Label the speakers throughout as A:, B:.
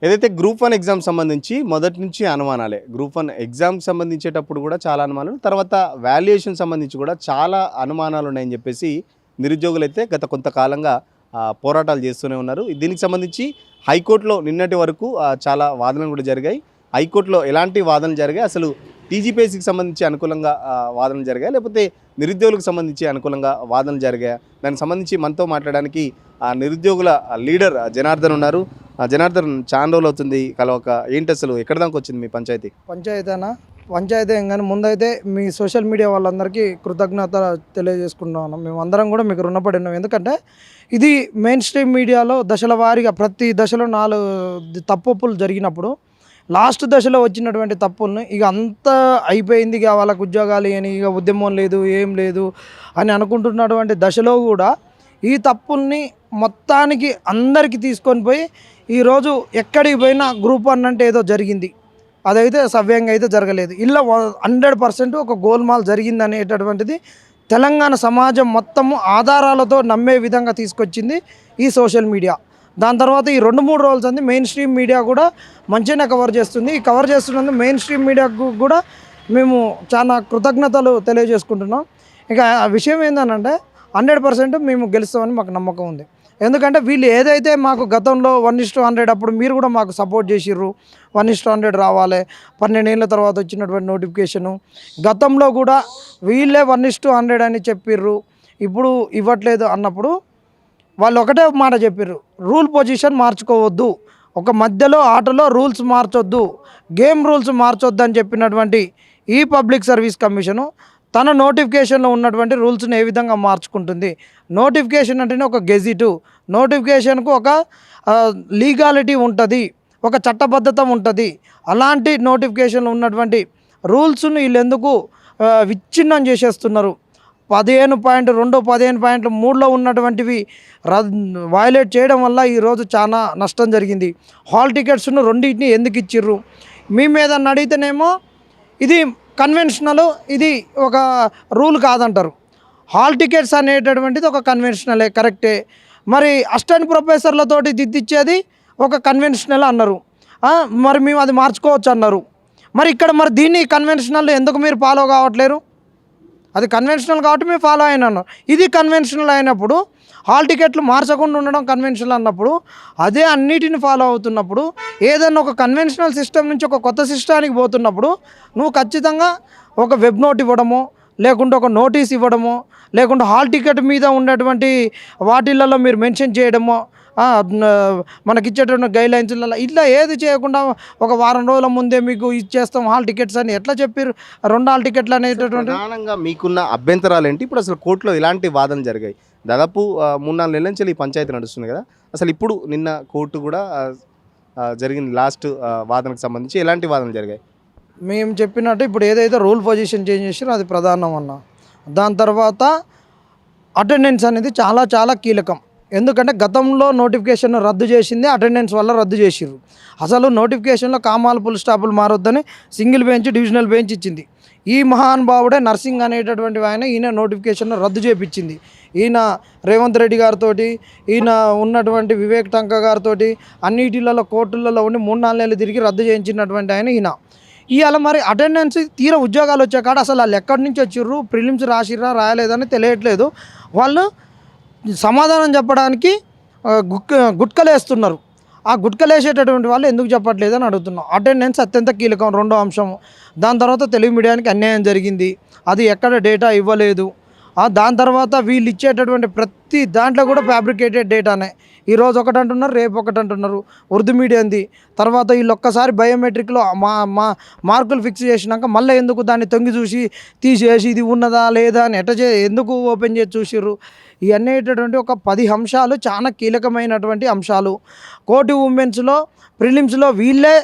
A: ఏదైతే group 1 exam సంబంధించి మొదటి నుంచి అనుమానాలే. గ్రూప్ 1 ఎగ్జామ్‌కి సంబంధించేటప్పుడు కూడా చాలా అనుమానాలు. తర్వాత వాల్యుయేషన్ సంబంధించి కూడా చాలా అనుమానాలు ఉన్నాయని చెప్పేసి నిరుద్యోగులైతే గత కొంతకాలంగా పోరాటాలు చేస్తూనే ఉన్నారు. దీనికి సంబంధించి హైకోర్టులో నిన్నటి వరకు చాలా వాదనలు కూడా జరిగాయి. హైకోర్టులో ఎలాంటి వాదనలు జరిగాయి? అసలు టీజీపీఎస్సీకి సంబంధించి అనుకూలంగా వాదనలు జరిగాయా? లేకపోతే నిరుద్యోగులకు సంబంధించి అనుకూలంగా వాదనలు జరిగాయా? దానికి సంబంధించి మనతో మాట్లాడడానికి నిరుద్యోగుల లీడర్ జనార్దన్ ఉన్నారు. జనార్దన్, చాలా రోజులు అవుతుంది కలవక. ఏంటి అసలు ఎక్కడ దాకా వచ్చింది మీ పంచాయతీ?
B: పంచాయతీ ఏం కానీ ముందైతే మీ సోషల్ మీడియా వాళ్ళందరికీ కృతజ్ఞత తెలియజేసుకుంటున్నాను. మేము అందరం కూడా మీకు రుణపడి ఉన్నాం. ఎందుకంటే ఇది మెయిన్ స్ట్రీమ్ మీడియాలో దశల వారీగా ప్రతి దశలో 4 తప్పులు జరిగినప్పుడు లాస్ట్ దశలో వచ్చినటువంటి తప్పుల్ని ఇక అంతా అయిపోయింది, ఇక వాళ్ళకు ఉద్యోగాలు అని, ఇక ఉద్యమం లేదు ఏం లేదు అని అనుకుంటున్నటువంటి దశలో కూడా ఈ తప్పుల్ని మొత్తానికి అందరికీ తీసుకొని పోయి ఈరోజు ఎక్కడికి పోయినా గ్రూప్ 1 అంటే ఏదో జరిగింది, అదైతే సవ్యంగా అయితే జరగలేదు, ఇలా 100% ఒక గోల్మాల్ జరిగింది అనేటటువంటిది తెలంగాణ సమాజం మొత్తము ఆధారాలతో నమ్మే విధంగా తీసుకొచ్చింది ఈ సోషల్ మీడియా. దాని తర్వాత ఈ 2-3 రోజులు అంది మెయిన్ స్ట్రీమ్ మీడియా కూడా మంచిగానే కవర్ చేస్తుంది. ఈ కవర్ చేస్తున్నందుకు మెయిన్ స్ట్రీమ్ మీడియాకు కూడా మేము చాలా కృతజ్ఞతలు తెలియజేసుకుంటున్నాం. ఇక ఆ విషయం ఏంటంటే 100% మేము గెలుస్తామని మాకు నమ్మకం ఉంది. ఎందుకంటే వీళ్ళు ఏదైతే మాకు గతంలో 1:100 అప్పుడు మీరు కూడా మాకు సపోర్ట్ చేసిర్రు, 1:100 రావాలి, 12 ఏళ్ళ తర్వాత వచ్చినటువంటి నోటిఫికేషను, గతంలో కూడా వీళ్ళే 1:100 అని చెప్పిర్రు, ఇప్పుడు ఇవ్వట్లేదు అన్నప్పుడు వాళ్ళు ఒకటే మాట చెప్పారు, రూల్ పొజిషన్ మార్చుకోవద్దు, ఒక మధ్యలో ఆటలో రూల్స్ మార్చొద్దు, గేమ్ రూల్స్ మార్చొద్దు అని చెప్పినటువంటి ఈ పబ్లిక్ సర్వీస్ కమిషను తన నోటిఫికేషన్లో ఉన్నటువంటి రూల్స్ని ఏ విధంగా మార్చుకుంటుంది? నోటిఫికేషన్ అంటేనే ఒక గెజిటు, నోటిఫికేషన్కు ఒక లీగాలిటీ ఉంటుంది, ఒక చట్టబద్ధత ఉంటుంది. అలాంటి నోటిఫికేషన్లో ఉన్నటువంటి రూల్స్ను వీళ్ళు ఎందుకు విచ్ఛిన్నం చేసేస్తున్నారు? 15.2, 15.3లో ఉన్నటువంటివి వయలేట్ చేయడం వల్ల ఈరోజు చాలా నష్టం జరిగింది. హాల్ టికెట్స్ను రెండింటిని ఎందుకు ఇచ్చిర్రు? మీ మీద అడిగితేనేమో ఇది కన్వెన్షనల్, ఇది ఒక రూల్ కాదంటారు. హాల్ టికెట్స్ అనేటటువంటిది ఒక కన్వెన్షనలే, కరెక్టే. మరి అసిస్టెంట్ ప్రొఫెసర్లతోటి దిద్దిచ్చేది ఒక కన్వెన్షనల్ అన్నారు, మరి మేము అది మార్చుకోవచ్చు అన్నారు. మరి ఇక్కడ మరి దీన్ని కన్వెన్షనల్ ఎందుకు మీరు ఫాలో కావట్లేరు? అది కన్వెన్షనల్ కాబట్టి మేము ఫాలో అయినాను. ఇది కన్వెన్షనల్ అయినప్పుడు హాల్ టికెట్లు మార్చకుండా ఉండడం కన్వెన్షనల్ అన్నప్పుడు, అదే అన్నిటిని ఫాలో అవుతున్నప్పుడు, ఏదైనా ఒక కన్వెన్షనల్ సిస్టమ్ నుంచి ఒక కొత్త సిస్టానికి పోతున్నప్పుడు నువ్వు ఖచ్చితంగా ఒక వెబ్ నోట్ ఇవ్వడమో, లేకుంటే ఒక నోటీస్ ఇవ్వడమో, లేకుంటే హాల్ టికెట్ మీద ఉన్నటువంటి వాటిలలో మీరు మెన్షన్ చేయడమో, మనకిచ్చేటువంటి గైడ్లైన్స్లలో ఇట్లా ఏది చేయకుండా ఒక వారం రోజుల ముందే మీకు ఇచ్చేస్తాం హాల్ టికెట్స్ అని ఎట్లా చెప్పారు? 2 హాల్ టికెట్లు అనేటటువంటి
A: ప్రధానంగా మీకున్న అభ్యంతరాలు ఏంటి? ఇప్పుడు అసలు కోర్టులో ఇలాంటి వాదనలు జరిగాయి. దాదాపు 3-4 నెలల నుంచి ఈ పంచాయతీ నడుస్తుంది కదా. అసలు ఇప్పుడు నిన్న కోర్టు కూడా జరిగింది, లాస్ట్ వాదనకు సంబంధించి ఎలాంటి వాదనలు జరిగాయి?
B: మేము చెప్పినట్టు ఇప్పుడు ఏదైతే రూల్ పొజిషన్ చేంజ్ చేసారో అది ప్రధానం అన్న. దాని తర్వాత అటెండెన్స్ అనేది చాలా చాలా కీలకం. ఎందుకంటే గతంలో నోటిఫికేషన్ రద్దు చేసింది అటెండెన్స్ వల్ల రద్దు చేసిర్రు. అసలు నోటిఫికేషన్లో కామాలు ఫుల్ స్టాపులు మారొద్దని సింగిల్ బెంచ్, డివిజనల్ బెంచ్ ఇచ్చింది. ఈ మహానుభావుడే నర్సింగ్ అనేటటువంటి ఆయన, ఈయన నోటిఫికేషన్ రద్దు చేయించింది. ఈయన రేవంత్ రెడ్డి గారితో, ఈయన ఉన్నటువంటి వివేక్ టంక గారితో అన్నిటిలలో కోర్టులలో ఉండి 3-4 నెలలు తిరిగి రద్దు చేయించినటువంటి ఆయన ఈయన. ఇవాళ మరి అటెండెన్స్ తీర ఉద్యోగాలు వచ్చే కాడ అసలు వాళ్ళు ఎక్కడి నుంచి వచ్చిర్రు, ప్రిలిమ్స్ రాసిర్రా రాయలేదని తెలియట్లేదు. వాళ్ళు సమాధానం చెప్పడానికి గుట్కలేస్తున్నారు. ఆ గుట్కలేసేటటువంటి వాళ్ళు ఎందుకు చెప్పట్లేదు అని అడుగుతున్నాం. అటెండెన్స్ అత్యంత కీలకం, 2వ అంశం. దాని తర్వాత తెలుగు మీడియానికి అన్యాయం జరిగింది, అది ఎక్కడ డేటా ఇవ్వలేదు. దాని తర్వాత వీళ్ళు ఇచ్చేటటువంటి ప్రతి దాంట్లో కూడా ఫ్యాబ్రికేటెడ్ డేటానే. ఈరోజు ఒకటి అంటున్నారు, రేపు ఒకటి అంటున్నారు. ఉర్దూ మీడియంది. తర్వాత వీళ్ళు ఒక్కసారి బయోమెట్రిక్లో మార్కులు ఫిక్స్ చేసినాక మళ్ళీ ఎందుకు దాన్ని తొంగి చూసి తీసేసి ఇది ఉన్నదా లేదా అని ఎందుకు ఓపెన్ చేసి చూసిర్రు? ఇవన్నీ ఒక 10 అంశాలు చాలా కీలకమైనటువంటి అంశాలు. కోటి ఉమెన్స్లో ప్రిలిమ్స్లో వీళ్ళే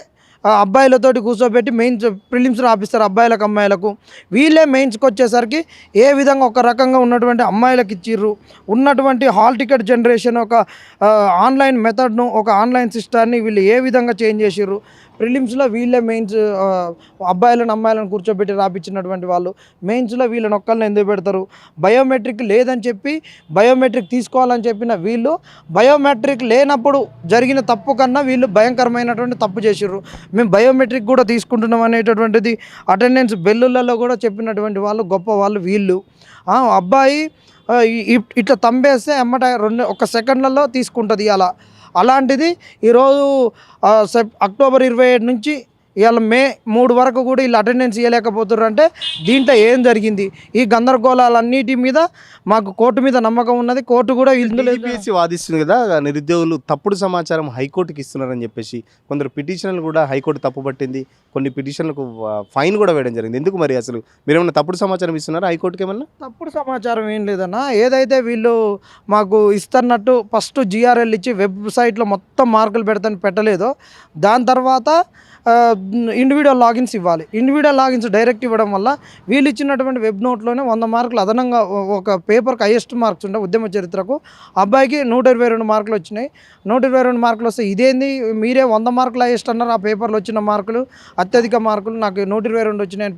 B: అబ్బాయిలతోటి కూర్చోబెట్టి మెయిన్స్ ప్రిలిమ్స్ రాపిస్తారు అబ్బాయిలకు అమ్మాయిలకు. వీళ్ళే మెయిన్స్కి వచ్చేసరికి ఏ విధంగా ఒక రకంగా ఉన్నటువంటి అమ్మాయిలకు ఇచ్చిర్రు. ఉన్నటువంటి హాల్ టికెట్ జనరేషన్ ఒక ఆన్లైన్ మెథడ్ను, ఒక ఆన్లైన్ సిస్టాన్ని వీళ్ళు ఏ విధంగా చేంజ్ చేసిర్రు. ప్రిలిమ్స్లో వీళ్ళే మెయిన్స్ అబ్బాయిలను అమ్మాయిలను కూర్చోబెట్టి రాపించినటువంటి వాళ్ళు మెయిన్స్లో వీళ్ళని ఒక్కళ్ళని ఎందుకు పెడతారు? బయోమెట్రిక్ లేదని చెప్పి బయోమెట్రిక్ తీసుకోవాలని చెప్పిన వీళ్ళు బయోమెట్రిక్ లేనప్పుడు జరిగిన తప్పు కన్నా వీళ్ళు భయంకరమైనటువంటి తప్పు చేసిర్రు. మేము బయోమెట్రిక్ కూడా తీసుకుంటున్నాం అనేటటువంటిది అటెండెన్స్ బెల్లులలో కూడా చెప్పినటువంటి వాళ్ళు గొప్ప వాళ్ళు వీళ్ళు. అబ్బాయి ఇట్లా తంబేస్తే ఎమ్మట ఒక సెకండ్లలో తీసుకుంటుంది అలా. అలాంటిది ఈరోజు అక్టోబర్ 27 నుంచి ఇవాళ మే 3 వరకు కూడా వీళ్ళు అటెండెన్స్ ఇవ్వలేకపోతున్నారు. అంటే దీంట్లో ఏం జరిగింది? ఈ గందరగోళాలన్నిటి మీద మాకు కోర్టు మీద నమ్మకం ఉన్నది. కోర్టు కూడా
A: టీజీపీఎస్సీ వాదిస్తుంది కదా, నిరుద్యోగులు తప్పుడు సమాచారం హైకోర్టుకి ఇస్తున్నారని చెప్పేసి కొందరు పిటిషన్లు కూడా హైకోర్టు తప్పుపట్టింది. కొన్ని పిటిషన్లకు ఫైన్ కూడా వేయడం జరిగింది. ఎందుకు మరి అసలు మీరేమన్నా తప్పుడు సమాచారం ఇస్తున్నారా హైకోర్టుకి? ఏమన్నా
B: తప్పుడు సమాచారం ఏం లేదన్నా. ఏదైతే వీళ్ళు మాకు ఇస్తున్నట్టు ఫస్ట్ జిఆర్ఎల్ ఇచ్చి వెబ్సైట్లో మొత్తం మార్కులు పెడతాను పెట్టలేదో, దాని తర్వాత ఇండివిజువల్ లాగిన్స్ ఇవ్వాలి. ఇండివిజువల్ లాగిన్స్ డైరెక్ట్ ఇవ్వడం వల్ల వీళ్ళు ఇచ్చినటువంటి వెబ్ నోట్లోనే 100 మార్కులు అదనంగా ఒక పేపర్కి హైయెస్ట్ మార్క్స్ ఉండే ఉద్యమ చరిత్రకు అబ్బాయికి 122 మార్కులు వచ్చినాయి. 122 మార్కులు వస్తే ఇదేంది మీరే 100 మార్కులు హైయెస్ట్ అన్నారు, ఆ పేపర్లో వచ్చిన మార్కులు అత్యధిక మార్కులు, నాకు 122 వచ్చినాయని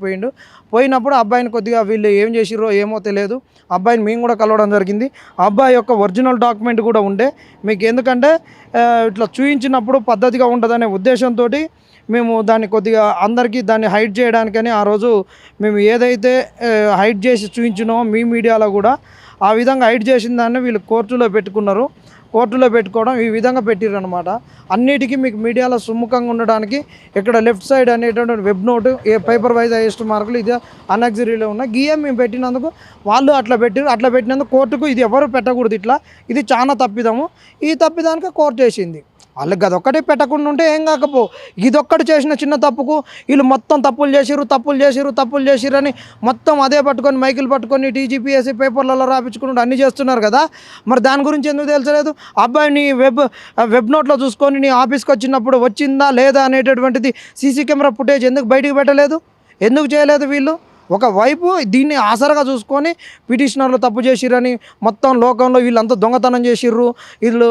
B: పోయినప్పుడు అబ్బాయిని కొద్దిగా వీళ్ళు ఏం చేసిర్రో ఏమో తెలియదు. అబ్బాయిని మేము కూడా కలవడం జరిగింది. ఆ అబ్బాయి యొక్క ఒరిజినల్ డాక్యుమెంట్ కూడా ఉండే మీకు, ఎందుకంటే ఇట్లా చూయించినప్పుడు పద్ధతిగా ఉంటుందనే ఉద్దేశంతో మేము దాన్ని కొద్దిగా అందరికీ దాన్ని హైడ్ చేయడానికని ఆ రోజు మేము ఏదైతే హైడ్ చేసి చూపించినామో మీ మీడియాలో కూడా ఆ విధంగా హైడ్ చేసిన దాన్ని వీళ్ళు కోర్టులో పెట్టుకున్నారు. కోర్టులో పెట్టుకోవడం ఈ విధంగా పెట్టిర్రు అనమాట. అన్నిటికీ మీకు మీడియాలో సుముఖంగా ఉండడానికి ఇక్కడ లెఫ్ట్ సైడ్ అనేటువంటి వెబ్ నోటు ఏ పేపర్ వైజ్ హైయెస్ట్ మార్కులు ఇది అనగ్జరీలో ఉన్న గీఎం మేము పెట్టినందుకు వాళ్ళు అట్లా పెట్టిరు. అట్లా పెట్టినందుకు కోర్టుకు ఇది ఎవరు పెట్టకూడదు, ఇట్లా ఇది చాలా తప్పిదము. ఈ తప్పిదానికి కోర్టు వేసింది. వాళ్ళకి అదొక్కటే పెట్టకుండా ఉంటే ఏం కాకపో, ఇదొక్కటి చేసిన చిన్న తప్పుకు వీళ్ళు మొత్తం తప్పులు చేసిరు అని మొత్తం అదే పట్టుకొని మైకులు పట్టుకొని టీజీపీఎస్సీ పేపర్లలో రాపించుకుంటూ అన్నీ చేస్తున్నారు కదా. మరి దాని గురించి ఎందుకు తెలుసలేదు? అబ్బాయిని వెబ్ నోట్లో చూసుకొని నీ ఆఫీస్కి వచ్చినప్పుడు వచ్చిందా లేదా అనేటటువంటిది సీసీ కెమెరా ఫుటేజ్ ఎందుకు బయటికి పెట్టలేదు? ఎందుకు చేయలేదు? వీళ్ళు ఒకవైపు దీన్ని ఆసరగా చూసుకొని పిటిషనర్లు తప్పు చేసిరని మొత్తం లోకంలో వీళ్ళంతా దొంగతనం చేసిర్రు, వీళ్ళు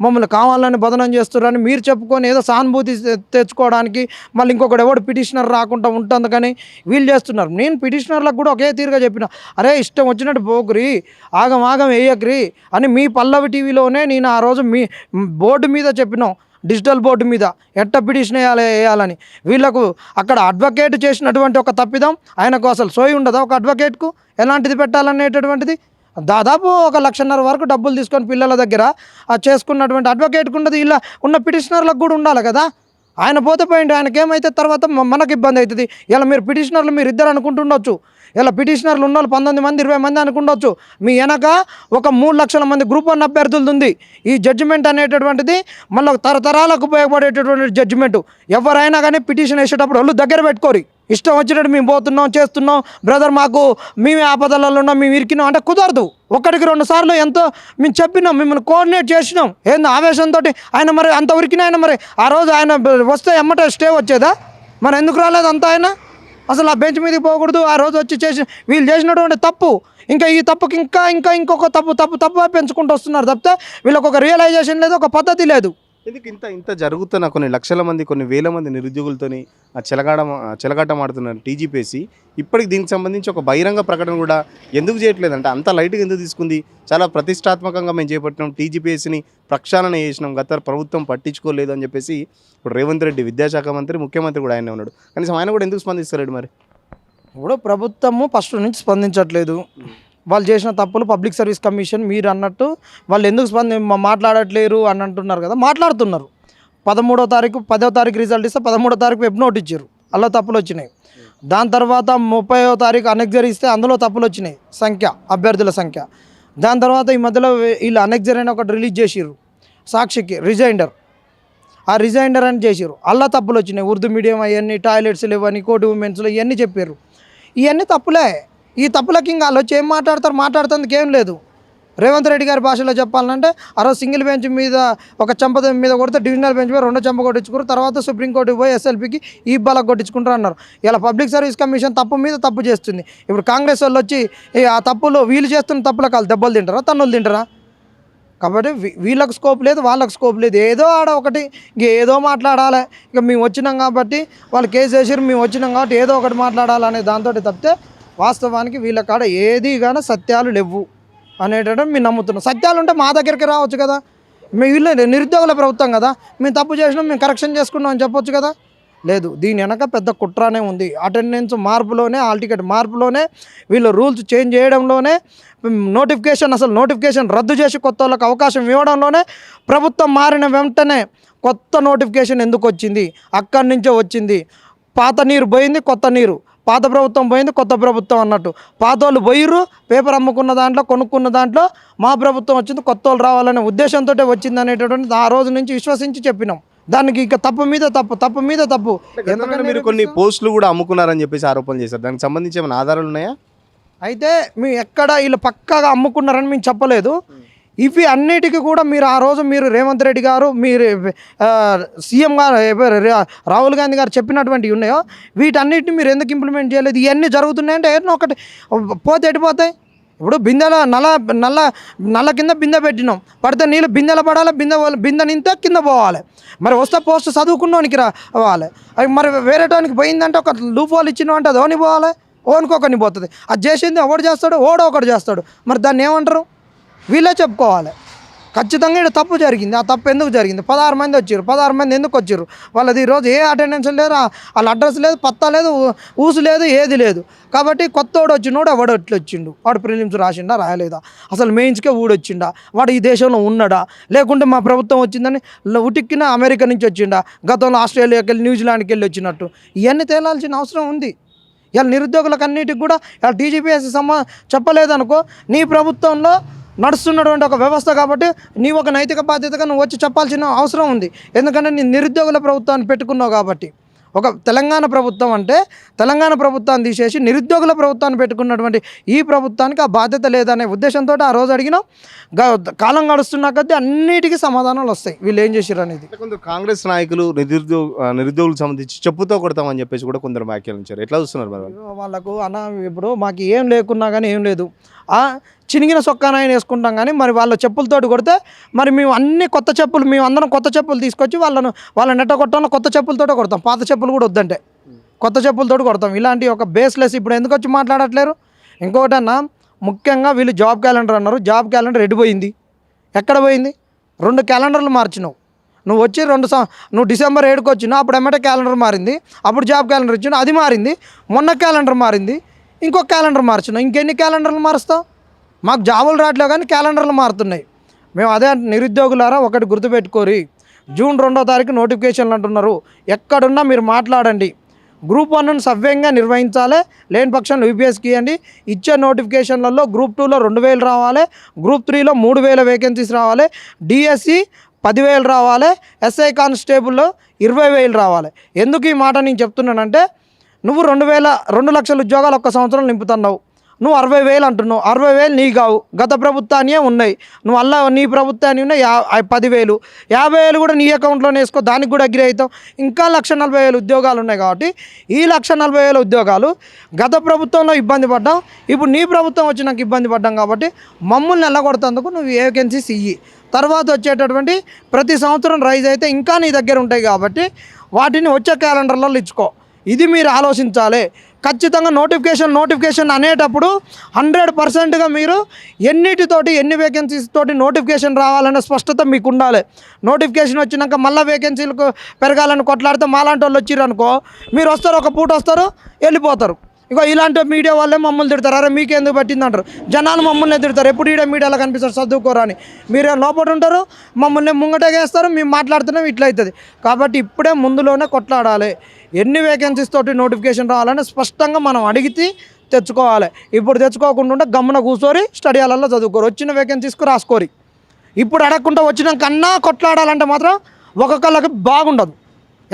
B: మమ్మల్ని కావాలని బదనం చేస్తున్నారని మీరు చెప్పుకొని ఏదో సానుభూతి తెచ్చుకోవడానికి మళ్ళీ ఇంకొకటి ఎవడు పిటిషనర్ రాకుండా ఉంటుంది కానీ వీళ్ళు చేస్తున్నారు. నేను పిటిషనర్లకు కూడా ఒకే తీరుగా చెప్పిన, అరే ఇష్టం వచ్చినట్టు పోకురి, ఆగం వేయకురి అని మీ పల్లవి టీవీలోనే నేను ఆ రోజు మీ బోర్డు మీద చెప్పినాం, డిజిటల్ బోర్డు మీద ఎట్ట పిటిషన్ వేయాలని. వీళ్ళకు అక్కడ అడ్వకేట్ చేసినటువంటి ఒక తప్పిదం ఆయనకు అసలు సోయి ఉండదా? ఒక అడ్వకేట్కు ఎలాంటిది పెట్టాలనేటటువంటిది దాదాపు 1,50,000 వరకు డబ్బులు తీసుకొని పిల్లల దగ్గర చేసుకున్నటువంటి అడ్వకేట్కు ఉండదు. ఇలా ఉన్న పిటిషనర్లకు కూడా ఉండాలి కదా. ఆయన పోతే పోయింది, ఆయనకేమైతే తర్వాత మనకు ఇబ్బంది అవుతుంది. ఇలా మీరు పిటిషనర్లు మీరు ఇద్దరు అనుకుంటుండొచ్చు, ఇలా పిటిషనర్లు ఉన్న వాళ్ళు 19 మంది 20 మంది అనుకుండొచ్చు. మీ వెనక ఒక 3 లక్షల మంది గ్రూప్ 1 అభ్యర్థులు ఉంది. ఈ జడ్జిమెంట్ అనేటటువంటిది మళ్ళీ తరతరాలకు ఉపయోగపడేటటువంటి జడ్జిమెంటు. ఎవరైనా కానీ పిటిషన్ వేసేటప్పుడు వాళ్ళు దగ్గర పెట్టుకోరు. ఇష్టం వచ్చినట్టు మేము పోతున్నాం చేస్తున్నాం బ్రదర్, మాకు మేమే ఆపదలలో ఉన్నాం, మేము ఇరికినాం అంటే కుదరదు. 1-2 సార్లు ఎంతో మేము చెప్పినాం, మిమ్మల్ని కోఆర్డినేట్ చేసినాం. ఏంది ఆవేశంతో ఆయన మరి అంత ఉరికిన ఆయన మరి ఆ రోజు ఆయన వస్తే ఎమ్మట స్టే వచ్చేదా? మరి ఎందుకు రాలేదు అంత ఆయన? అసలు ఆ బెంచ్ మీదకి పోకూడదు. ఆ రోజు వచ్చి వీళ్ళు చేసినటువంటి తప్పు ఇంకా ఈ తప్పుకి ఇంకొక తప్పు పెంచుకుంటూ వస్తున్నారు తప్పితే వీళ్ళకి ఒక రియలైజేషన్ లేదు, ఒక పద్ధతి లేదు.
A: ఎందుకు ఇంత జరుగుతున్న కొన్ని లక్షల మంది కొన్ని వేల మంది నిరుద్యోగులతోని చెలగాటం ఆడుతున్నారు టీజీపీఎస్సీ ఇప్పటికి దీనికి సంబంధించి ఒక బహిరంగ ప్రకటన కూడా ఎందుకు చేయట్లేదు? అంటే అంత లైట్గా ఎందుకు తీసుకుంది? చాలా ప్రతిష్టాత్మకంగా మేము చేపట్టినాం, టీజీపీఎస్సీని ప్రక్షాళన చేసినాం, గత ప్రభుత్వం పట్టించుకోలేదు అని చెప్పేసి ఇప్పుడు రేవంత్ రెడ్డి విద్యాశాఖ మంత్రి, ముఖ్యమంత్రి కూడా ఆయనే ఉన్నాడు. కనీసం ఆయన కూడా ఎందుకు స్పందిస్తలేడు? మరి
B: ఇప్పుడు ప్రభుత్వము ఫస్ట్ నుంచి స్పందించట్లేదు. వాళ్ళు చేసిన తప్పులు పబ్లిక్ సర్వీస్ కమిషన్ మీరు అన్నట్టు వాళ్ళు ఎందుకు మాట్లాడట్లేరు అని అంటున్నారు కదా. మాట్లాడుతున్నారు. 13వ తారీఖు 10వ తారీఖు రిజల్ట్ ఇస్తే 13వ తారీఖు వెబ్ నోట్ ఇచ్చారు, అలా తప్పులు వచ్చినాయి. దాని తర్వాత 30వ తారీఖు అనెక్జర్ ఇస్తే అందులో తప్పులు వచ్చినాయి, అభ్యర్థుల సంఖ్య. దాని తర్వాత ఈ మధ్యలో వీళ్ళు అనెక్జర్ అని ఒకటి రిలీజ్ చేసిర్రు సాక్షికి, రిజైండర్. ఆ రిజైండర్ అని చేసిర్రు, అలా తప్పులు వచ్చినాయి. ఉర్దూ మీడియం అవన్నీ, టాయిలెట్స్ లేవని, కోటి ఉమెన్స్లో ఇవన్నీ చెప్పారు. ఇవన్నీ తప్పులే. ఈ తప్పులకి ఇంకా వాళ్ళు వచ్చి ఏం మాట్లాడుతుందుకు ఏం లేదు. రేవంత్ రెడ్డి గారి భాషలో చెప్పాలంటే ఆ రోజు సింగిల్ బెంచ్ మీద ఒక చెంప మీద కొడితే డివిజనల్ బెంచ్ మీద 2 చెంప కొట్టించుకున్నారు. తర్వాత సుప్రీంకోర్టుకి పోయి ఎస్ఎల్పీకి ఈ బలకు కొట్టించుకుంటారు అన్నారు. ఇలా పబ్లిక్ సర్వీస్ కమిషన్ తప్పు మీద తప్పు చేస్తుంది. ఇప్పుడు కాంగ్రెస్ వాళ్ళు వచ్చి ఆ తప్పులు వీళ్ళు చేస్తున్న తప్పులకు వాళ్ళు దెబ్బలు తింటారా, తన్నులు తింటారా? కాబట్టి వీళ్ళకి స్కోప్ లేదు, వాళ్ళకి స్కోప్ లేదు. ఏదో ఆడ ఒకటి ఏదో మాట్లాడాలి. ఇక మేము వచ్చినాం కాబట్టి వాళ్ళు కేసు వేసారు, మేము వచ్చినాం కాబట్టి ఏదో ఒకటి మాట్లాడాలనే దాంతో తప్పితే వాస్తవానికి వీళ్ళ కాడ ఏది కానీ సత్యాలు లేవు అనేటట్టు మేము నమ్ముతున్నాం. సత్యాలు ఉంటే మా దగ్గరికి రావచ్చు కదా. మేము వీళ్ళు నిరుద్యోగుల ప్రభుత్వం కదా, మేము తప్పు చేసినాం, మేము కరెక్షన్ చేసుకున్నాం అని చెప్పొచ్చు కదా. లేదు, దీని వెనక పెద్ద కుట్రనే ఉంది. అటెండెన్స్ మార్పులోనే, హాల్ టికెట్ మార్పులోనే, వీళ్ళు రూల్స్ చేంజ్ చేయడంలోనే, నోటిఫికేషన్ రద్దు చేసి కొత్త వాళ్ళకి అవకాశం ఇవ్వడంలోనే, ప్రభుత్వం మారిన వెంటనే కొత్త నోటిఫికేషన్ ఎందుకు వచ్చింది, అక్కడి నుంచే వచ్చింది. పాత నీరు పోయింది, కొత్త నీరు, పాత ప్రభుత్వం పోయింది, కొత్త ప్రభుత్వం అన్నట్టు. పాత వాళ్ళు పోయిర్రు, పేపర్ అమ్ముకున్న దాంట్లో, కొనుక్కున్న దాంట్లో మా ప్రభుత్వం వచ్చింది, కొత్త వాళ్ళు రావాలనే ఉద్దేశంతో వచ్చింది అనేటటువంటి ఆ రోజు నుంచి విశ్వసించి చెప్పినాం. దానికి ఇక తప్పు మీద తప్పు.
A: ఎందుకంటే మీరు కొన్ని పోస్టులు కూడా అమ్ముకున్నారని చెప్పేసి ఆరోపణలు చేశారు. దానికి సంబంధించి ఏమైనా ఆధారాలు ఉన్నాయా?
B: అయితే మేము ఎక్కడ వీళ్ళు పక్కాగా అమ్ముకున్నారని మేము చెప్పలేదు. ఇవి అన్నిటికీ కూడా మీరు ఆ రోజు మీరు రేవంత్ రెడ్డి గారు, మీరు సీఎం గారు రాహుల్ గాంధీ గారు చెప్పినటువంటివి ఉన్నాయో వీటన్నిటిని మీరు ఎందుకు ఇంప్లిమెంట్ చేయలేదు? ఇవన్నీ జరుగుతున్నాయంటే ఏదైనా ఒకటి పోతే ఎడిపోతాయి. ఇప్పుడు బిందెలో నల్ల కింద బిందె పెట్టినాం, పడితే నీళ్ళు బిందెలో పడాలి, బిందె నింతే కింద పోవాలి. మరి వస్తే పోస్ట్ చదువుకున్నోనికి రావాలి. అవి మరి వేరేటోనికి పోయిందంటే ఒక లూప్ హోల్ ఇచ్చినామంటే అది ఓని పోవాలి, ఓనుకోకని పోతుంది. అది చేసింది ఒకటి చేస్తాడు, ఒకటి చేస్తాడు. మరి దాన్ని ఏమంటారు? వీళ్ళే చెప్పుకోవాలి. ఖచ్చితంగా ఇక్కడ తప్పు జరిగింది. ఆ తప్పు ఎందుకు జరిగింది? 16 మంది వచ్చారు. 16 మంది ఎందుకు వచ్చారు? వాళ్ళది ఈరోజు ఏ అటెండెన్స్ లేదు, వాళ్ళ అడ్రస్ లేదు, పత్తా లేదు, ఊసు లేదు, ఏది లేదు. కాబట్టి కొత్తోడు వచ్చినోడు ఎవడు ఎట్లా వచ్చిండు? వాడు ప్రిలిమ్స్ రాసిండా, రాయలేదా? అసలు మెయిన్స్కే ఊడొచ్చిండా? వాడు ఈ దేశంలో ఉన్నాడా? లేకుంటే మా ప్రభుత్వం వచ్చిందని ఉటిక్కిన అమెరికా నుంచి వచ్చిండా? గతంలో ఆస్ట్రేలియాకి వెళ్ళి, న్యూజిలాండ్కి వెళ్ళి వచ్చినట్టు ఇవన్నీ తేలాల్సిన అవసరం ఉంది. ఇలా నిరుద్యోగులకు అన్నిటికి కూడా ఇలా టీజీపీఎస్సీ చెప్పలేదనుకో, నీ ప్రభుత్వంలో నడుస్తున్నటువంటి ఒక వ్యవస్థ కాబట్టి నీ ఒక నైతిక బాధ్యతగా నువ్వు వచ్చి చెప్పాల్సిన అవసరం ఉంది. ఎందుకంటే నీ నిరుద్యోగుల ప్రభుత్వాన్ని పెట్టుకున్నావు కాబట్టి. ఒక తెలంగాణ ప్రభుత్వం అంటే తెలంగాణ ప్రభుత్వాన్ని తీసేసి నిరుద్యోగుల ప్రభుత్వాన్ని పెట్టుకున్నటువంటి ఈ ప్రభుత్వానికి ఆ బాధ్యత లేదనే ఉద్దేశంతో ఆ రోజు అడిగినాం. కాలం గడుస్తున్నా కొద్దీ అన్నిటికీ సమాధానాలు వస్తాయి వీళ్ళు ఏం చేశారు అనేది.
A: కొందరు కాంగ్రెస్ నాయకులు నిరుద్యోగులకు సంబంధించి చెప్పుతో కొడతామని చెప్పేసి కూడా కొందరు వ్యాఖ్యానించారు. ఎట్లా చూస్తున్నారు మరి
B: వాళ్ళకు? ఇప్పుడు మాకు ఏం లేకున్నా కానీ ఏం లేదు, చినిగిన సొక్కానాయన వేసుకుంటాం. కానీ మరి వాళ్ళ చెప్పులతోటి కొడితే మరి మేము అన్ని కొత్త చెప్పులు, మేము అందరం కొత్త చెప్పులు తీసుకొచ్చి వాళ్ళ నెట్ట కొట్టడంలో కొత్త చెప్పులతోటే కొడతాం. పాత చెప్పులు కూడా వద్దంటే కొత్త చెప్పులతోటి కొడతాం. ఇలాంటి ఒక బేస్లెస్ ఇప్పుడు ఎందుకు వచ్చి మాట్లాడట్లేరు? ఇంకోటన్నా ముఖ్యంగా వీళ్ళు జాబ్ క్యాలెండర్ అన్నారు. జాబ్ క్యాలెండర్ ఎడిపోయింది, ఎక్కడ పోయింది? 2 క్యాలెండర్లు మార్చినావు. నువ్వు వచ్చి నువ్వు డిసెంబర్ 7కి వచ్చినావు, అప్పుడు ఎమ్మటే క్యాలెండర్ మారింది. అప్పుడు జాబ్ క్యాలెండర్ ఇచ్చినావు, అది మారింది. మొన్న క్యాలెండర్ మారింది, ఇంకొక క్యాలెండర్ మార్చినావు. ఇంకెన్ని క్యాలెండర్లు మారుస్తావు? మాకు జాబులు రావట్లేవు కానీ క్యాలెండర్లు మారుతున్నాయి. మేము అదే నిరుద్యోగులారా ఒకటి గుర్తుపెట్టుకోరి, జూన్ 2వ తారీఖు నోటిఫికేషన్లు అంటున్నారు. ఎక్కడున్నా మీరు మాట్లాడండి. గ్రూప్ 1ను సవ్యంగా నిర్వహించాలి, లేని పక్షంలో యూపీఎస్కి ఇవ్వండి. ఇచ్చే నోటిఫికేషన్లలో గ్రూప్ 2లో 2000 రావాలి, గ్రూప్ 3లో 3000 వేకెన్సీస్ రావాలి, డిఎస్సి 10,000 రావాలి, ఎస్ఐ కానిస్టేబుల్లో 20,000 రావాలి. ఎందుకు ఈ మాట నేను చెప్తున్నానంటే, నువ్వు 2 లక్షల ఉద్యోగాలు ఒక్క సంవత్సరం నింపుతున్నావు, నువ్వు 60,000 అంటున్నావు. 60,000 నీ కావు, గత ప్రభుత్వానియే ఉన్నాయి. నువ్వు అలా నీ ప్రభుత్వాన్ని ఉన్నాయి 10,000, 50,000 కూడా నీ అకౌంట్లోనే వేసుకో, దానికి కూడా అగ్రి అవుతావు. ఇంకా 140,000 ఉద్యోగాలు ఉన్నాయి. కాబట్టి ఈ 140,000 ఉద్యోగాలు గత ప్రభుత్వంలో ఇబ్బంది పడ్డాం, ఇప్పుడు నీ ప్రభుత్వం వచ్చినాక ఇబ్బంది పడ్డాం. కాబట్టి మమ్మల్ని నెలకొడుతందుకు నువ్వు వేకెన్సీస్ ఇయ్యి. తర్వాత వచ్చేటటువంటి ప్రతి సంవత్సరం రైజ్ అయితే ఇంకా నీ దగ్గర ఉంటాయి. కాబట్టి వాటిని వచ్చే క్యాలెండర్లలో ఇచ్చుకో. ఇది మీరు ఆలోచించాలి. ఖచ్చితంగా నోటిఫికేషన్ అనేటప్పుడు 100%గా మీరు ఎన్ని వేకెన్సీస్ తోటి నోటిఫికేషన్ రావాలనే స్పష్టత మీకు ఉండాలి. నోటిఫికేషన్ వచ్చినాక మళ్ళీ వేకెన్సీలకు పెరగాలని కొట్లాడితే మాలాంటి వాళ్ళు వచ్చిర్రు అనుకో, మీరు వస్తారు, ఒక పూట వస్తారు, వెళ్ళిపోతారు. ఇక ఇలాంటి మీడియా వాళ్ళే మమ్మల్ని తిడతారు, అరే మీకు ఎందుకు పట్టింది అంటారు. జనాలు మమ్మల్ని తిడతారు, ఎప్పుడు ఈడ మీడియాలో కనిపిస్తారు చదువుకోరా అని. మీరే లోపల ఉంటారు, మమ్మల్ని ముంగటేస్తారు, మేము మాట్లాడుతున్నాం, ఇట్లా అవుతుంది. కాబట్టి ఇప్పుడే ముందులోనే కొట్లాడాలి. ఎన్ని వేకెన్సీస్ తోటి నోటిఫికేషన్ రావాలని స్పష్టంగా మనం అడిగితే తెచ్చుకోవాలి. ఇప్పుడు తెచ్చుకోకుండా గమ్మున కూర్చోరి స్టడీ హాల్లో చదువుకోరు, వచ్చిన వేకెన్సీస్కు రాసుకోరి. ఇప్పుడు అడగకుండా వచ్చిన కన్నా కొట్లాడాలంటే మాత్రం ఒక్కొక్కళ్ళకి బాగుండదు.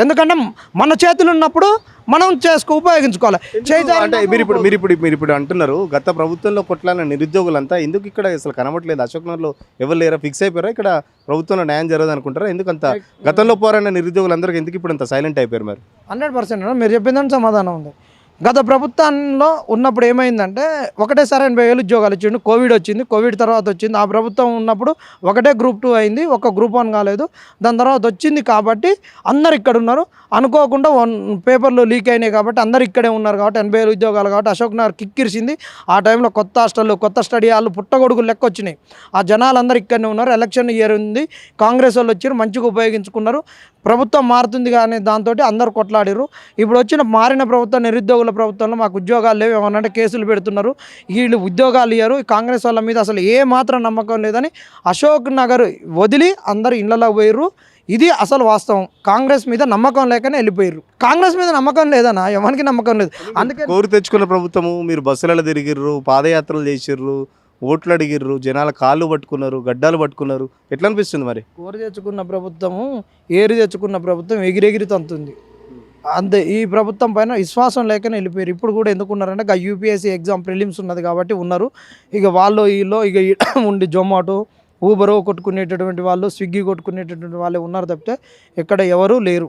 B: ఎందుకంటే మన చేతులు ఉన్నప్పుడు మనం ఉపయోగించుకోవాలి.
A: అంటే మీరు ఇప్పుడు అంటున్నారు, గత ప్రభుత్వంలో కొట్లాడిన నిరుద్యోగులంతా ఎందుకు ఇక్కడ అసలు కనబడలేదు? అశోక్ నగర్లో ఎవరు లేరా? ఫిక్స్ అయిపోయారా ఇక్కడ ప్రభుత్వంలో న్యాయం జరగదు అనుకుంటారా? ఎందుకంత గతంలో పోరాడిన నిరుద్యోగులందరికీ ఎందుకు ఇప్పుడు అంత సైలెంట్ అయిపోయారు? మరి
B: 100% మీరు చెప్పిందని సమాధానం ఉంది. గత ప్రభుత్వంలో ఉన్నప్పుడు ఏమైందంటే ఒకటేసారి 80,000 ఉద్యోగాలు ఇచ్చిండు. కోవిడ్ వచ్చింది, కోవిడ్ తర్వాత వచ్చింది. ఆ ప్రభుత్వం ఉన్నప్పుడు ఒకటే గ్రూప్ 2 అయింది, ఒక గ్రూప్ 1 కాలేదు. దాని తర్వాత వచ్చింది కాబట్టి అందరు ఇక్కడ ఉన్నారు. అనుకోకుండా పేపర్లు లీక్ అయినాయి కాబట్టి అందరు ఇక్కడే ఉన్నారు కాబట్టి 80,000 ఉద్యోగాలు కాబట్టి అశోక్ నగర్ కిక్కిరిసింది. ఆ టైంలో కొత్త హాస్టళ్ళు, కొత్త స్టడీ హాళ్ళు పుట్టగొడుగులు లెక్క వచ్చినాయి. ఆ జనాలు అందరూ ఇక్కడనే ఉన్నారు. ఎలక్షన్ ఇయర్ ఉంది, కాంగ్రెస్ వాళ్ళు వచ్చారు, మంచిగా ఉపయోగించుకున్నారు. ప్రభుత్వం మారుతుంది కానీ దాంతో అందరు కొట్లాడారు. ఇప్పుడు వచ్చిన మారిన ప్రభుత్వం, నిరుద్యోగుల ప్రభుత్వంలో మాకు ఉద్యోగాలు లేవు ఏమన్నంటే కేసులు పెడుతున్నారు. వీళ్ళు ఉద్యోగాలు ఇయ్యరు. కాంగ్రెస్ వాళ్ళ మీద అసలు ఏ మాత్రం నమ్మకం లేదని అశోక్ నగర్ వదిలి అందరు ఇళ్లలో పోయారు. ఇది అసలు వాస్తవం. కాంగ్రెస్ మీద నమ్మకం లేకనే వెళ్ళిపోయారు. కాంగ్రెస్ మీద నమ్మకం లేదన్నా, ఎవరికి నమ్మకం లేదు. అందుకే
A: కోరి తెచ్చుకున్న ప్రభుత్వము, మీరు బస్సులలో తిరిగిర్రు, పాదయాత్రలు చేసిర్రు, ఓట్లు అడిగిర్రు, జనాల కాళ్ళు పట్టుకున్నారు, గడ్డాలు పట్టుకున్నారు. ఎట్లా అనిపిస్తుంది మరి?
B: కోరి తెచ్చుకున్న ప్రభుత్వము, ఏరి తెచ్చుకున్న ప్రభుత్వం ఎగిరెగిరి తంతుంది. అంతే. ఈ ప్రభుత్వం పైన విశ్వాసం లేకనే వెళ్ళిపోయారు. ఇప్పుడు కూడా ఎందుకున్నారంటే యూపీఎస్సీ ఎగ్జామ్ ప్రిలిమ్స్ ఉన్నది కాబట్టి ఉన్నారు. ఇక వాళ్ళు వీళ్ళు ఇక ఉండి జొమాటో, ఊబరో కొట్టుకునేటటువంటి వాళ్ళు, స్విగ్గీ కొట్టుకునేటటువంటి వాళ్ళే ఉన్నారు తప్పితే ఎక్కడ ఎవరూ లేరు.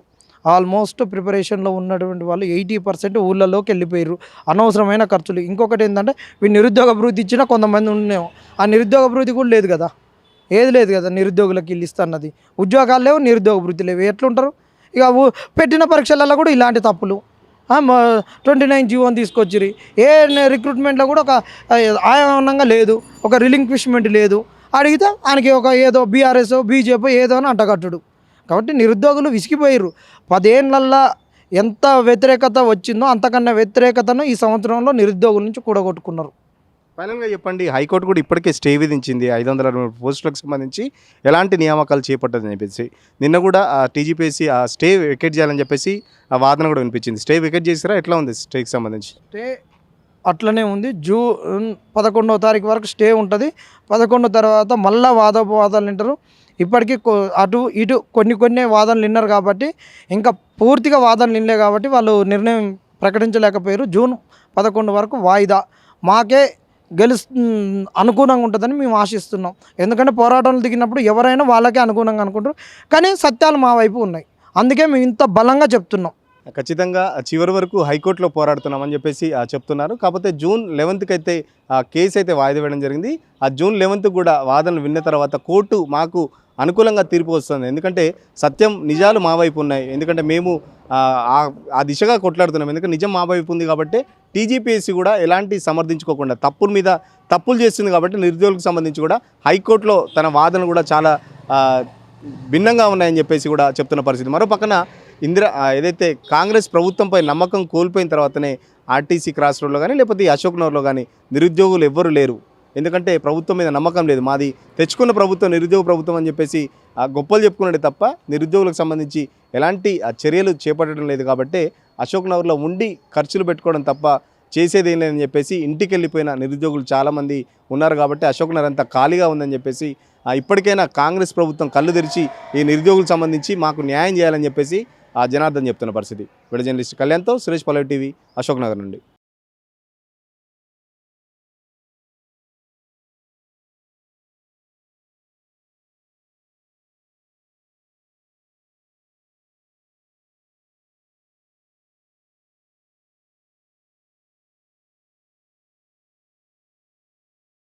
B: ఆల్మోస్ట్ ప్రిపరేషన్లో ఉన్నటువంటి వాళ్ళు 80% ఊళ్ళలోకి వెళ్ళిపోయారు. అనవసరమైన ఖర్చులు. ఇంకొకటి ఏంటంటే వీళ్ళు నిరుద్యోగ భృతి ఇచ్చినా కొంతమంది ఉన్నాము. ఆ నిరుద్యోగ భృతి కూడా లేదు కదా, ఏది లేదు కదా. నిరుద్యోగులకు ఇల్లు ఇస్తున్నది, ఉద్యోగాలు లేవు, నిరుద్యోగ భృతి లేవు, ఎట్లుంటారు? ఇక పెట్టిన పరీక్షలలో కూడా ఇలాంటి తప్పులు. 29 జీవోని తీసుకొచ్చిరి. ఏ రిక్రూట్మెంట్లో కూడా ఒక ఆయానంగా లేదు, ఒక రిలింక్విష్మెంట్ లేదు. అడిగితే ఆయనకి ఒక ఏదో బీఆర్ఎస్, బీజేపీ ఏదో అని అంటగట్టుడు. కాబట్టి నిరుద్యోగులు విసిగిపోయారు. 10 ఏళ్ళల్లో ఎంత వ్యతిరేకత వచ్చిందో అంతకన్నా వ్యతిరేకతను ఈ సంవత్సరంలో నిరుద్యోగుల నుంచి కూడగొట్టుకున్నారు.
A: ఫైనల్గా చెప్పండి, హైకోర్టు కూడా ఇప్పటికే స్టే విధించింది 523 పోస్టులకు సంబంధించి ఎలాంటి నియామకాలు చేపట్టదని చెప్పేసి. నిన్న కూడా టీజీపీఎస్సీ ఆ స్టే వెకేట్ చేయాలని చెప్పేసి ఆ వాదన కూడా వినిపించింది. స్టే వెకేట్ చేసిరా? ఎట్లా ఉంది స్టేకి సంబంధించి?
B: స్టే అట్లనే ఉంది. జూన్ 11వ తారీఖు వరకు స్టే ఉంటుంది. 11 తర్వాత మళ్ళీ వాదోపవాదాలు వింటారు. ఇప్పటికీ అటు ఇటు కొన్ని వాదనలు విన్నారు కాబట్టి, ఇంకా పూర్తిగా వాదనలు వినలే కాబట్టి వాళ్ళు నిర్ణయం ప్రకటించలేకపోయారు. జూన్ 11 వరకు వాయిదా. మాకే అనుకూలంగా ఉంటుందని మేము ఆశిస్తున్నాం. ఎందుకంటే పోరాటాలు దిగినప్పుడు ఎవరైనా వాళ్ళకే అనుకూలంగా అనుకుంటారు. కానీ సత్యాలు మా వైపు ఉన్నాయి. అందుకే మేము ఇంత బలంగా చెప్తున్నాం.
A: ఖచ్చితంగా చివరి వరకు హైకోర్టులో పోరాడుతున్నామని చెప్పేసి చెప్తున్నారు. కాకపోతే జూన్ 11కి అయితే ఆ కేసు అయితే వాయిదా వేయడం జరిగింది. ఆ జూన్ 11కి కూడా వాదనలు విన్న తర్వాత కోర్టు మాకు అనుకూలంగా తీర్పు వస్తుంది. ఎందుకంటే సత్యం, నిజాలు మా వైపు ఉన్నాయి. ఎందుకంటే మేము ఆ దిశగా కొట్లాడుతున్నాం. ఎందుకంటే నిజం మా వైపు ఉంది కాబట్టి టీజీపీఎస్సీ కూడా ఎలాంటి సమర్థించుకోకుండా తప్పుల మీద తప్పులు చేస్తుంది కాబట్టి నిరుద్యోగులకు సంబంధించి కూడా హైకోర్టులో తన వాదనలు కూడా చాలా భిన్నంగా ఉన్నాయని చెప్పేసి కూడా చెప్తున్న పరిస్థితి. మరో పక్కన ఏదైతే కాంగ్రెస్ ప్రభుత్వంపై నమ్మకం కోల్పోయిన తర్వాతనే ఆర్టీసీ క్రాస్ రోడ్లో కానీ లేకపోతే ఈ అశోక్ నగర్లో కానీ నిరుద్యోగులు ఎవ్వరూ లేరు. ఎందుకంటే ప్రభుత్వం మీద నమ్మకం లేదు. మాది తెచ్చుకున్న ప్రభుత్వం నిరుద్యోగ ప్రభుత్వం అని చెప్పేసి గొప్పలు చెప్పుకున్నట్టే తప్ప నిరుద్యోగులకు సంబంధించి ఎలాంటి చర్యలు చేపట్టడం లేదు. కాబట్టి అశోక్ నగర్లో ఉండి ఖర్చులు పెట్టుకోవడం తప్ప చేసేది ఏం లేదని చెప్పేసి ఇంటికి వెళ్ళిపోయిన నిరుద్యోగులు చాలామంది ఉన్నారు. కాబట్టి అశోక్ నగర్ అంతా ఖాళీగా ఉందని చెప్పేసి ఇప్పటికైనా కాంగ్రెస్ ప్రభుత్వం కళ్ళు తెరిచి ఈ నిరుద్యోగులకు సంబంధించి మాకు న్యాయం చేయాలని చెప్పేసి జనార్దన్ చెప్తున్న పరిస్థితి. వీడియో జర్నలిస్ట్ కళ్యాణ్తో సురేష్ పల్లవి టీవీ, అశోక్ నగర్ నుండి.